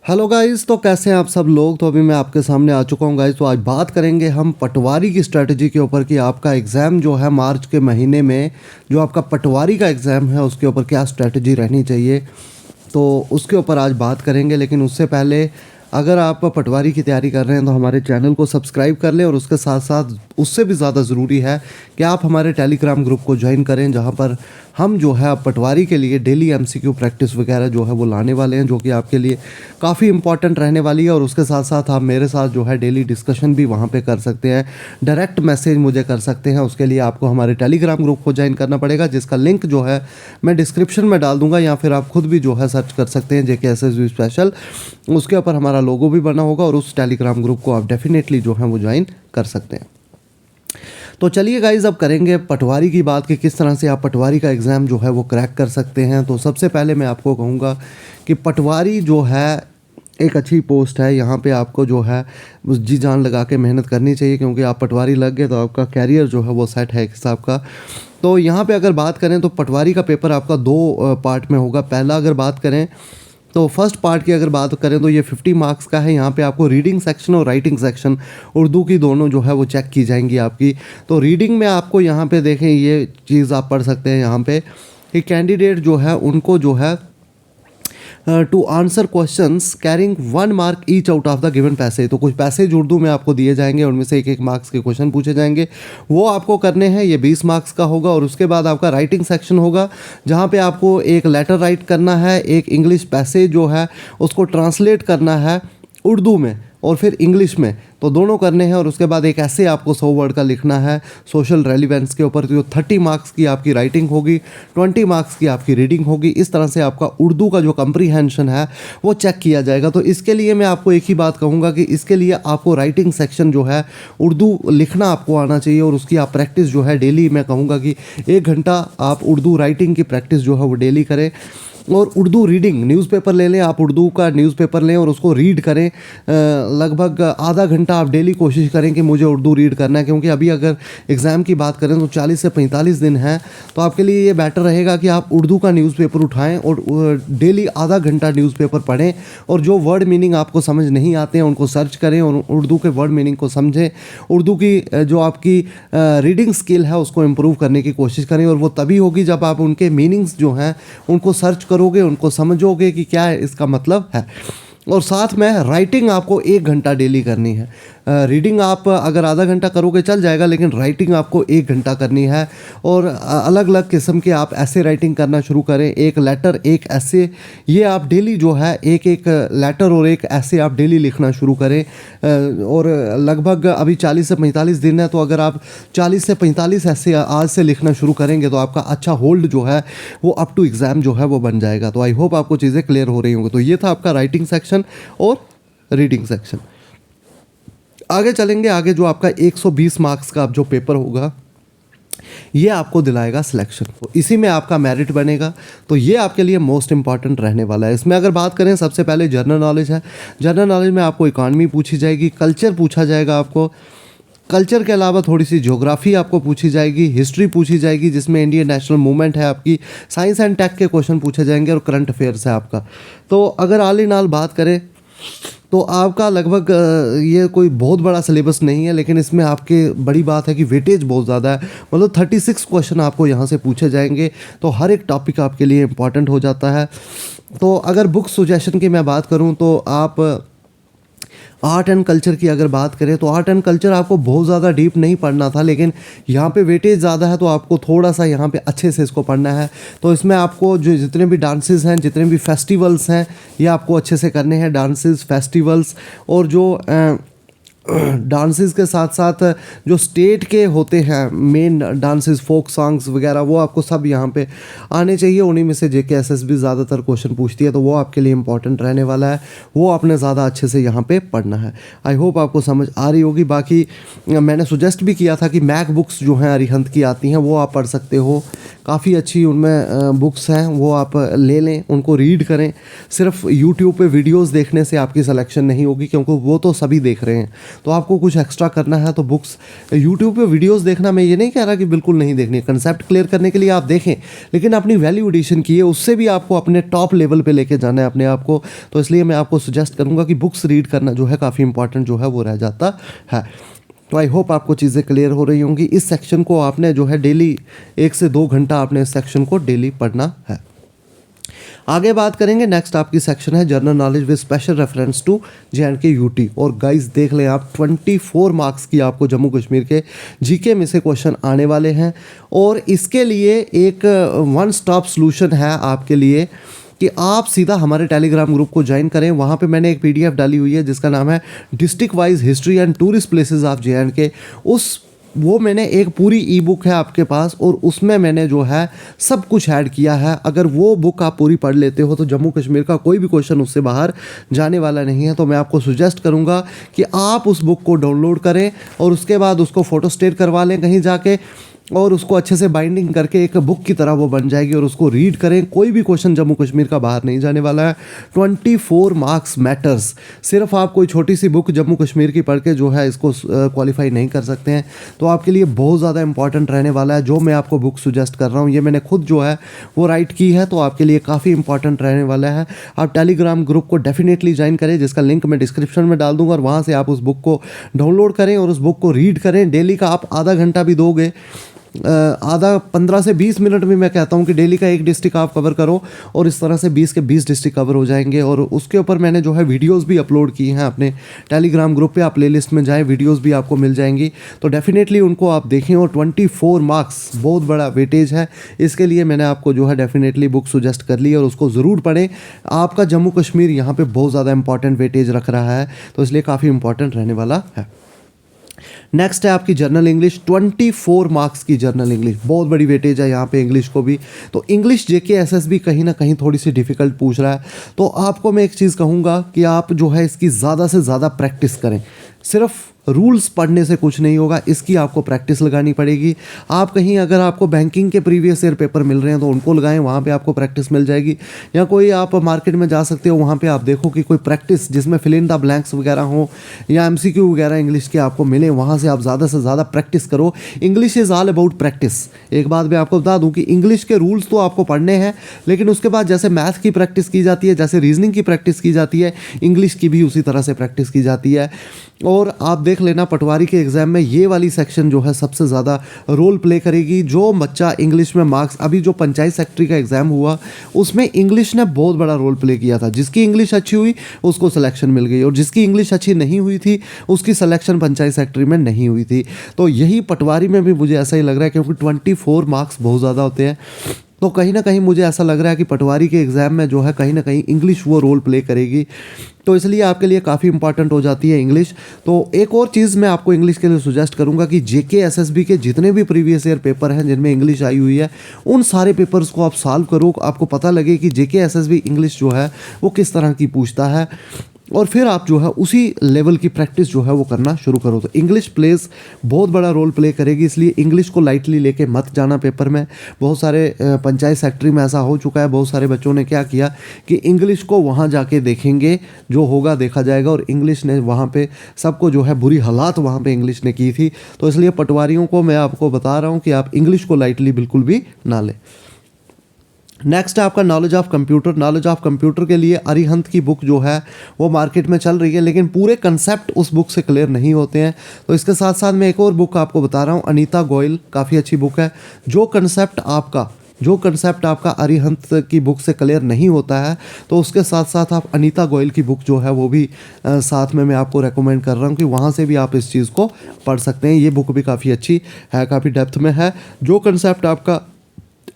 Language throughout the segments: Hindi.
हेलो गाइस, तो कैसे हैं आप सब लोग। तो अभी मैं आपके सामने आ चुका हूं गाइस। तो आज बात करेंगे हम पटवारी की स्ट्रेटजी के ऊपर कि आपका एग्ज़ाम जो है मार्च के महीने में जो आपका पटवारी का एग्ज़ाम है उसके ऊपर क्या स्ट्रेटजी रहनी चाहिए। तो उसके ऊपर आज बात करेंगे, लेकिन उससे पहले अगर आप पटवारी की तैयारी कर रहे हैं तो हमारे चैनल को सब्सक्राइब कर लें, और उसके साथ साथ उससे भी ज़्यादा ज़रूरी है कि आप हमारे टेलीग्राम ग्रुप को ज्वाइन करें, जहां पर हम जो है पटवारी के लिए डेली एमसीक्यू प्रैक्टिस वगैरह जो है वो लाने वाले हैं, जो कि आपके लिए काफ़ी इंपॉर्टेंट रहने वाली है। और उसके साथ साथ आप मेरे साथ जो है डेली डिस्कशन भी वहाँ पे कर सकते हैं, डायरेक्ट मैसेज मुझे कर सकते हैं। उसके लिए आपको हमारे टेलीग्राम ग्रुप को ज्वाइन करना पड़ेगा, जिसका लिंक जो है मैं डिस्क्रिप्शन में डाल दूंगा, या फिर आप खुद भी जो है सर्च कर सकते हैं JKSSB स्पेशल। उसके ऊपर हमारा लोगो भी बना होगा, और उस टेलीग्राम ग्रुप को आप डेफिनेटली जो है वो ज्वाइन कर सकते हैं। तो चलिए गाइज़, अब करेंगे पटवारी की बात कि किस तरह से आप पटवारी का एग्ज़ाम जो है वो क्रैक कर सकते हैं। तो सबसे पहले मैं आपको कहूँगा कि पटवारी जो है एक अच्छी पोस्ट है। यहाँ पे आपको जो है जी जान लगा के मेहनत करनी चाहिए, क्योंकि आप पटवारी लग गए तो आपका कैरियर जो है वो सेट है एक हिसाब का। तो यहाँ पे अगर बात करें तो पटवारी का पेपर आपका दो पार्ट में होगा। पहला अगर बात करें तो फर्स्ट पार्ट की अगर बात करें तो ये 50 मार्क्स का है। यहाँ पे आपको रीडिंग सेक्शन और राइटिंग सेक्शन उर्दू की दोनों जो है वो चेक की जाएंगी आपकी। तो रीडिंग में आपको यहाँ पे देखें ये चीज़ आप पढ़ सकते हैं यहाँ पे कि कैंडिडेट जो है उनको जो है to answer questions carrying 1 mark each out of the given passage. तो कुछ पैसेज उर्दू में आपको दिए जाएंगे, उनमें से एक मार्क्स के क्वेश्चन पूछे जाएंगे, वो आपको करने हैं। ये 20 मार्क्स का होगा। और उसके बाद आपका राइटिंग सेक्शन होगा, जहाँ पे आपको एक लेटर राइट करना है, एक इंग्लिश पैसेज जो है उसको ट्रांसलेट करना है उर्दू में और फिर इंग्लिश में, तो दोनों करने हैं। और उसके बाद एक ऐसे आपको 100 वर्ड का लिखना है सोशल रेलिवेंस के ऊपर। तो 30 मार्क्स की आपकी राइटिंग होगी, 20 मार्क्स की आपकी रीडिंग होगी। इस तरह से आपका उर्दू का जो कंप्रीहेंशन है वो चेक किया जाएगा। तो इसके लिए मैं आपको एक ही बात कहूँगा कि इसके लिए आपको राइटिंग सेक्शन जो है उर्दू लिखना आपको आना चाहिए, और उसकी आप प्रैक्टिस जो है डेली, मैं कहूँगा कि 1 घंटा आप उर्दू राइटिंग की प्रैक्टिस जो है वो डेली करें। और उर्दू रीडिंग, न्यूज़पेपर ले लें आप, उर्दू का न्यूज़पेपर लें और उसको रीड करें। लगभग आधा घंटा आप डेली कोशिश करें कि मुझे उर्दू रीड करना है, क्योंकि अभी अगर एग्ज़ाम की बात करें तो 40 से 45 दिन हैं। तो आपके लिए ये बेटर रहेगा कि आप उर्दू का न्यूज़पेपर उठाएं और डेली आधा घंटा न्यूज़पेपर पढ़ें, और जो वर्ड मीनिंग आपको समझ नहीं आते हैं उनको सर्च करें और उर्दू के वर्ड मीनिंग को समझें। उर्दू की जो आपकी रीडिंग स्किल है उसको इम्प्रूव करने की कोशिश करें, और वो तभी होगी जब आप उनके मीनिंग्स जो हैं उनको सर्च करोगे, उनको समझोगे कि क्या इसका मतलब है। और साथ में राइटिंग आपको 1 घंटा डेली करनी है। रीडिंग आप अगर आधा घंटा करोगे चल जाएगा, लेकिन राइटिंग आपको 1 घंटा करनी है। और अलग अलग किस्म के आप ऐसे राइटिंग करना शुरू करें, एक लेटर एक ऐसे, ये आप डेली जो है एक एक लेटर और एक ऐसे आप डेली लिखना शुरू करें। और लगभग अभी 40 से 45 दिन है, तो अगर आप 40 से 45 ऐसे आज से लिखना शुरू करेंगे तो आपका अच्छा होल्ड जो है वो अप टू एग्ज़ाम जो है वो बन जाएगा। तो आई होप आपको चीज़ें क्लियर हो रही होंगी। तो ये था आपका राइटिंग सेक्शन और रीडिंग सेक्शन। आगे चलेंगे, आगे जो आपका 120 मार्क्स का जो पेपर होगा ये आपको दिलाएगा सिलेक्शन। तो इसी में आपका मेरिट बनेगा। तो ये आपके लिए मोस्ट इंपॉर्टेंट रहने वाला है। इसमें अगर बात करें, सबसे पहले जनरल नॉलेज है। जनरल नॉलेज में आपको इकॉनमी पूछी जाएगी, कल्चर पूछा जाएगा आपको, कल्चर के अलावा थोड़ी सी ज्योग्राफी आपको पूछी जाएगी, हिस्ट्री पूछी जाएगी जिसमें इंडियन नेशनल मूवमेंट है आपकी, साइंस एंड टेक के क्वेश्चन पूछे जाएंगे, और करंट अफेयर्स है आपका। तो अगर ऑल इन ऑल बात करें तो आपका लगभग ये कोई बहुत बड़ा सिलेबस नहीं है, लेकिन इसमें आपके बड़ी बात है कि वेटेज बहुत ज़्यादा है। मतलब 36 क्वेश्चन आपको यहाँ से पूछे जाएंगे, तो हर एक टॉपिक आपके लिए इम्पॉर्टेंट हो जाता है। तो अगर बुक सजेशन की मैं बात करूँ तो आप आर्ट एंड कल्चर की अगर बात करें तो आर्ट एंड कल्चर आपको बहुत ज़्यादा डीप नहीं पढ़ना था, लेकिन यहाँ पे वेटेज ज़्यादा है तो आपको थोड़ा सा यहाँ पे अच्छे से इसको पढ़ना है। तो इसमें आपको जो जितने भी डांसेस हैं, जितने भी फेस्टिवल्स हैं, ये आपको अच्छे से करने हैं। डांसेस, फेस्टिवल्स, और जो डांसेस के साथ साथ जो स्टेट के होते हैं मेन डांसेस, फोक सॉन्ग्स वगैरह, वो आपको सब यहाँ पे आने चाहिए। उन्हीं में से JKSSB ज़्यादातर क्वेश्चन पूछती है, तो वो आपके लिए इंपॉर्टेंट रहने वाला है। वो आपने ज़्यादा अच्छे से यहाँ पे पढ़ना है। आई होप आपको समझ आ रही होगी। बाकी मैंने सुजेस्ट भी किया था कि मैक बुक्स जो हैं अरिहंत की आती हैं वो आप पढ़ सकते हो, काफ़ी अच्छी उनमें बुक्स हैं, वो आप ले लें, उनको रीड करें। सिर्फ यूट्यूब पे वीडियोस देखने से आपकी सिलेक्शन नहीं होगी, क्योंकि वो तो सभी देख रहे हैं। तो आपको कुछ एक्स्ट्रा करना है तो बुक्स, यूट्यूब पे वीडियोस देखना, मैं ये नहीं कह रहा कि बिल्कुल नहीं देखनी, कंसेप्ट क्लियर करने के लिए आप देखें, लेकिन अपनी वैल्यू एडिशन की है, उससे भी आपको अपने टॉप लेवल पे लेके जाना है अपने आप को। तो इसलिए मैं आपको सजेस्ट करूँगा कि बुक्स रीड करना जो है काफ़ी इंपॉर्टेंट जो है वो रह जाता है। तो आई होप आपको चीज़ें क्लियर हो रही होंगी। इस सेक्शन को आपने जो है डेली 1 से 2 घंटा आपने इस सेक्शन को डेली पढ़ना है। आगे बात करेंगे, नेक्स्ट आपकी सेक्शन है general knowledge with special reference to JNK UT. और गाइस देख लें आप, 24 मार्क्स की आपको जम्मू कश्मीर के जीके में से क्वेश्चन आने वाले हैं। और इसके लिए एक वन स्टॉप सॉल्यूशन है आपके लिए कि आप सीधा हमारे टेलीग्राम ग्रुप को ज्वाइन करें। वहाँ पे मैंने एक PDF डाली हुई है जिसका नाम है district wise history and tourist places of JNK। वो मैंने एक पूरी ई बुक है आपके पास, और उसमें मैंने जो है सब कुछ ऐड किया है। अगर वो बुक आप पूरी पढ़ लेते हो तो जम्मू कश्मीर का कोई भी क्वेश्चन उससे बाहर जाने वाला नहीं है। तो मैं आपको सजेस्ट करूँगा कि आप उस बुक को डाउनलोड करें और उसके बाद उसको फ़ोटो स्टेट करवा लें कहीं जाके, और उसको अच्छे से बाइंडिंग करके एक बुक की तरह वो बन जाएगी, और उसको रीड करें। कोई भी क्वेश्चन जम्मू कश्मीर का बाहर नहीं जाने वाला है। 24 मार्क्स मैटर्स। सिर्फ आप कोई छोटी सी बुक जम्मू कश्मीर की पढ़ के जो है इसको क्वालिफाई नहीं कर सकते हैं। तो आपके लिए बहुत ज़्यादा इंपॉर्टेंट रहने वाला है जो मैं आपको बुक सुजेस्ट कर रहा हूँ। ये मैंने खुद जो है वो राइट की है, तो आपके लिए काफ़ी इंपॉर्टेंट रहने वाला है। आप टेलीग्राम ग्रुप को डेफिनेटली ज्वाइन करें, जिसका लिंक मैं डिस्क्रिप्शन में डाल दूँगा, और वहाँ से आप उस बुक को डाउनलोड करें और उस बुक को रीड करें। डेली का आप आधा घंटा भी दोगे, आधा 15 से 20 मिनट में मैं कहता हूँ कि डेली का एक डिस्ट्रिक्ट आप कवर करो, और इस तरह से 20 के 20 डिस्ट्रिक्ट कवर हो जाएंगे। और उसके ऊपर मैंने जो है वीडियोस भी अपलोड की हैं अपने टेलीग्राम ग्रुप पे, आप प्लेलिस्ट में जाएं, वीडियोस भी आपको मिल जाएंगी। तो डेफिनेटली उनको आप देखें। और 24 मार्क्स बहुत बड़ा वेटेज है, इसके लिए मैंने आपको जो है डेफिनेटली बुक सुजेस्ट कर ली, और उसको ज़रूर पढ़ें। आपका जम्मू कश्मीर यहाँ पर बहुत ज़्यादा इंपॉर्टेंट वेटेज रख रहा है, तो इसलिए काफ़ी इंपॉर्टेंट रहने वाला है। नेक्स्ट है आपकी जर्नल इंग्लिश। 24 मार्क्स की जर्नल इंग्लिश, बहुत बड़ी वेटेज है यहाँ पे इंग्लिश को भी। तो इंग्लिश JK SSB कहीं ना कहीं थोड़ी सी डिफ़िकल्ट पूछ रहा है। तो आपको मैं एक चीज़ कहूँगा कि आप जो है इसकी ज़्यादा से ज़्यादा प्रैक्टिस करें। सिर्फ रूल्स पढ़ने से कुछ नहीं होगा, इसकी आपको प्रैक्टिस लगानी पड़ेगी। आप कहीं अगर आपको बैंकिंग के प्रीवियस ईयर पेपर मिल रहे हैं तो उनको लगाएं, वहाँ पे आपको प्रैक्टिस मिल जाएगी। या कोई आप मार्केट में जा सकते हो, वहाँ पे आप देखो कि कोई प्रैक्टिस जिसमें फिल इन द ब्लैंक्स वगैरह हो या MCQ वगैरह इंग्लिश के आपको मिले, वहाँ से आप ज़्यादा से ज़्यादा प्रैक्टिस करो। English is all about practice. एक बात मैं आपको बता दूँ कि इंग्लिश के रूल्स तो आपको पढ़ने हैं, लेकिन उसके बाद जैसे मैथ की प्रैक्टिस की जाती है, जैसे रीजनिंग की प्रैक्टिस की जाती है, इंग्लिश की भी उसी तरह से प्रैक्टिस की जाती है। और आप देख लेना पटवारी के एग्ज़ाम में ये वाली सेक्शन जो है सबसे ज़्यादा रोल प्ले करेगी। जो बच्चा इंग्लिश में मार्क्स, अभी जो पंचायत सेक्रेटरी का एग्ज़ाम हुआ उसमें इंग्लिश ने बहुत बड़ा रोल प्ले किया था। जिसकी इंग्लिश अच्छी हुई उसको सिलेक्शन मिल गई, और जिसकी इंग्लिश अच्छी नहीं हुई थी उसकी सिलेक्शन पंचायत सेक्रेटरी में नहीं हुई थी। तो यही पटवारी में भी मुझे ऐसा ही लग रहा है, क्योंकि 24 मार्क्स बहुत ज़्यादा होते हैं। तो कहीं ना कहीं मुझे ऐसा लग रहा है कि पटवारी के एग्ज़ाम में जो है कहीं ना कहीं इंग्लिश वो रोल प्ले करेगी। तो इसलिए आपके लिए काफ़ी इंपॉर्टेंट हो जाती है इंग्लिश। तो एक और चीज़ मैं आपको इंग्लिश के लिए सुजेस्ट करूंगा कि JK SSB के जितने भी प्रीवियस ईयर पेपर हैं जिनमें इंग्लिश आई हुई है, उन सारे पेपर्स को आप सॉल्व करो। आपको पता लगे कि JK SSB इंग्लिश जो है वो किस तरह की पूछता है, और फिर आप जो है उसी लेवल की प्रैक्टिस जो है वो करना शुरू करो। तो इंग्लिश प्लेस बहुत बड़ा रोल प्ले करेगी, इसलिए इंग्लिश को लाइटली लेके मत जाना पेपर में। बहुत सारे पंचायत सेक्रेटरी में ऐसा हो चुका है, बहुत सारे बच्चों ने क्या किया कि इंग्लिश को वहाँ जाके देखेंगे, जो होगा देखा जाएगा, और इंग्लिश ने वहाँ पे सबको जो है बुरी हालात वहाँ पे इंग्लिश ने की थी। तो इसलिए पटवारियों को मैं आपको बता रहा हूँ कि आप इंग्लिश को लाइटली बिल्कुल भी ना लें। नेक्स्ट है आपका knowledge of computer. Knowledge of computer के लिए अरिहंत की बुक जो है वो मार्केट में चल रही है, लेकिन पूरे कंसेप्ट उस बुक से क्लियर नहीं होते हैं। तो इसके साथ साथ मैं एक और बुक आपको बता रहा हूँ, अनीता गोयल, काफ़ी अच्छी बुक है। जो कंसेप्ट आपका अरिहंत की बुक से क्लियर नहीं होता है, तो उसके साथ साथ आप अनीता गोयल की बुक जो है वो भी साथ में मैं आपको रेकमेंड कर रहा हूँ कि वहाँ से भी आप इस चीज़ को पढ़ सकते हैं। ये बुक भी काफ़ी अच्छी है, काफ़ी डेप्थ में है। जो कंसेप्ट आपका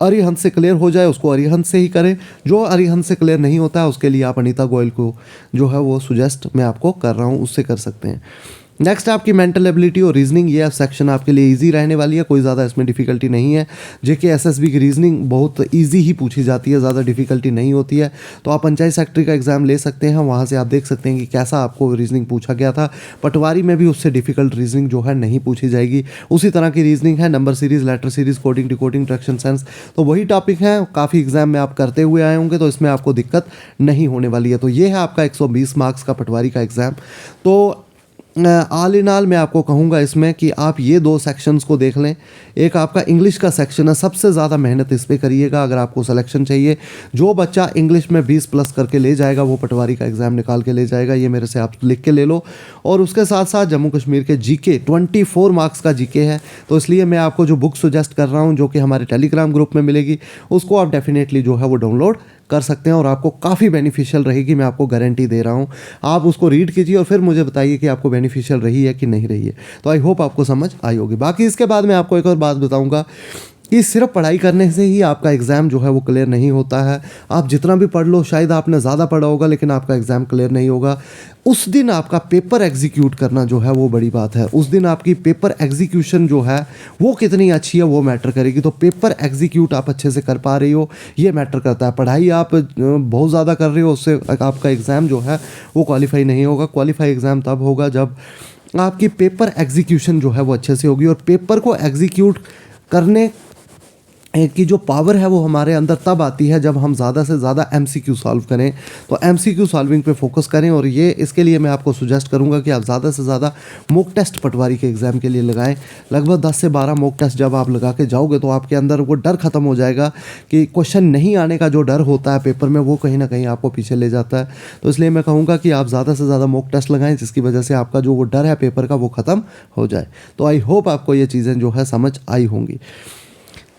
अरिहंत से क्लियर हो जाए उसको अरिहंत से ही करें, जो अरिहंत से क्लियर नहीं होता है उसके लिए आप अनीता गोयल को जो है वो सुजेस्ट मैं आपको कर रहा हूँ, उससे कर सकते हैं। नेक्स्ट आपकी मेंटल एबिलिटी और रीजनिंग, ये सेक्शन आपके लिए इजी रहने वाली है, कोई ज़्यादा इसमें डिफिकल्टी नहीं है। जेके एसएसबी की रीजनिंग बहुत इजी ही पूछी जाती है, ज़्यादा डिफिकल्टी नहीं होती है। तो आप पंचायत सेक्रेटरी का एग्जाम ले सकते हैं, वहाँ से आप देख सकते हैं कि कैसा आपको रीजनिंग पूछा गया था। पटवारी में भी उससे डिफिकल्ट रीजनिंग जो है नहीं पूछी जाएगी, उसी तरह की रीजनिंग है, number series, letter series, coding, decoding, direction sense, तो वही टॉपिक है, काफ़ी एग्जाम में आप करते हुए आए होंगे, तो इसमें आपको दिक्कत नहीं होने वाली है। तो ये है आपका 120 मार्क्स का पटवारी का एग्ज़ाम। तो ऑल इन ऑल मैं आपको कहूँगा इसमें कि आप ये 2 सेक्शंस को देख लें। एक आपका इंग्लिश का सेक्शन है, सबसे ज़्यादा मेहनत इस पे करिएगा अगर आपको सिलेक्शन चाहिए। जो बच्चा इंग्लिश में 20 प्लस करके ले जाएगा वो पटवारी का एग्ज़ाम निकाल के ले जाएगा, ये मेरे से आप लिख के ले लो। और उसके साथ साथ जम्मू कश्मीर के जीके 24 मार्क्स का जीके है, तो इसलिए मैं आपको जो बुक सजेस्ट कर रहा हूँ जो कि हमारे टेलीग्राम ग्रुप में मिलेगी, उसको आप डेफिनेटली जो है वो डाउनलोड कर सकते हैं और आपको काफ़ी बेनिफिशियल रहेगी, मैं आपको गारंटी दे रहा हूँ। आप उसको रीड कीजिए और फिर मुझे बताइए कि आपको बेनिफिशियल रही है कि नहीं रही है। तो आई होप आपको समझ आई होगी। बाकी इसके बाद मैं आपको एक और बात बताऊँगा कि सिर्फ पढ़ाई करने से ही आपका एग्ज़ाम जो है वो क्लियर नहीं होता है। आप जितना भी पढ़ लो, शायद आपने ज़्यादा पढ़ा होगा लेकिन आपका एग्ज़ाम क्लियर नहीं होगा। उस दिन आपका पेपर एग्जीक्यूट करना जो है वो बड़ी बात है। उस दिन आपकी पेपर एग्जीक्यूशन जो है वो कितनी अच्छी है वो मैटर करेगी। तो पेपर एग्जीक्यूट आप अच्छे से कर पा रही हो ये मैटर करता है। पढ़ाई आप बहुत ज़्यादा कर रहे हो, उससे आपका एग्ज़ाम जो है वो क्वालिफाई नहीं होगा। क्वालिफाई एग्ज़ाम तब होगा जब आपकी पेपर एग्जीक्यूशन जो है वो अच्छे से होगी। और पेपर को एग्जीक्यूट करने की जो पावर है वो हमारे अंदर तब आती है जब हम ज़्यादा से ज़्यादा एमसीक्यू सॉल्व करें। तो एमसीक्यू सॉल्विंग पे फोकस करें और ये इसके लिए मैं आपको सुजेस्ट करूंगा कि आप ज़्यादा से ज़्यादा मॉक टेस्ट पटवारी के एग्ज़ाम के लिए लगाएं। लगभग 10 से 12 मॉक टेस्ट जब आप लगा के जाओगे तो आपके अंदर वो डर ख़त्म हो जाएगा कि क्वेश्चन नहीं आने का जो डर होता है पेपर में, वो कहीं ना कहीं आपको पीछे ले जाता है। तो इसलिए मैं कहूँगा कि आप ज़्यादा से ज़्यादा मॉक टेस्ट लगाएं जिसकी वजह से आपका जो वो डर है पेपर का वो ख़त्म हो जाए। तो आई होप आपको ये चीज़ें जो है समझ आई होंगी।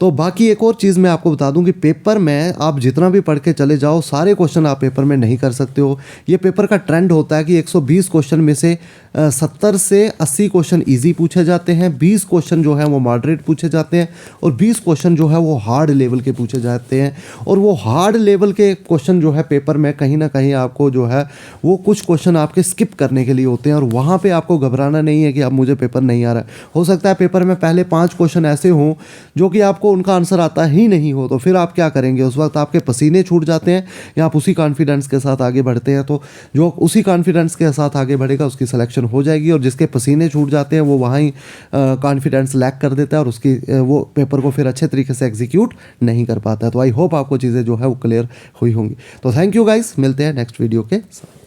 तो बाकी एक और चीज़ मैं आपको बता दूं कि पेपर में आप जितना भी पढ़ के चले जाओ सारे क्वेश्चन आप पेपर में नहीं कर सकते हो। ये पेपर का ट्रेंड होता है कि 120 क्वेश्चन में से 70 से 80 क्वेश्चन इजी पूछे जाते हैं, 20 क्वेश्चन जो है वो मॉडरेट पूछे जाते हैं और 20 क्वेश्चन जो है वो हार्ड लेवल के पूछे जाते हैं। और वो हार्ड लेवल के क्वेश्चन जो है पेपर में कहीं ना कहीं आपको जो है वो कुछ क्वेश्चन आपके स्किप करने के लिए होते हैं और वहाँ पर आपको घबराना नहीं है कि अब मुझे पेपर नहीं आ रहा है। हो सकता है पेपर में पहले 5 क्वेश्चन ऐसे हों जो कि आपको उनका आंसर आता ही नहीं हो, तो फिर आप क्या करेंगे? उस वक्त आपके पसीने छूट जाते हैं या आप उसी कॉन्फिडेंस के साथ आगे बढ़ते हैं। तो जो उसी कॉन्फिडेंस के साथ आगे बढ़ेगा उसकी सिलेक्शन हो जाएगी और जिसके पसीने छूट जाते हैं वो वहाँ ही कॉन्फिडेंस लैक कर देता है और उसकी वो पेपर को फिर अच्छे तरीके से एग्जीक्यूट नहीं कर पाता है। तो आई होप आपको चीज़ें जो है वो क्लियर हुई होंगी। तो थैंक यू गाइस, मिलते हैं नेक्स्ट वीडियो के साथ।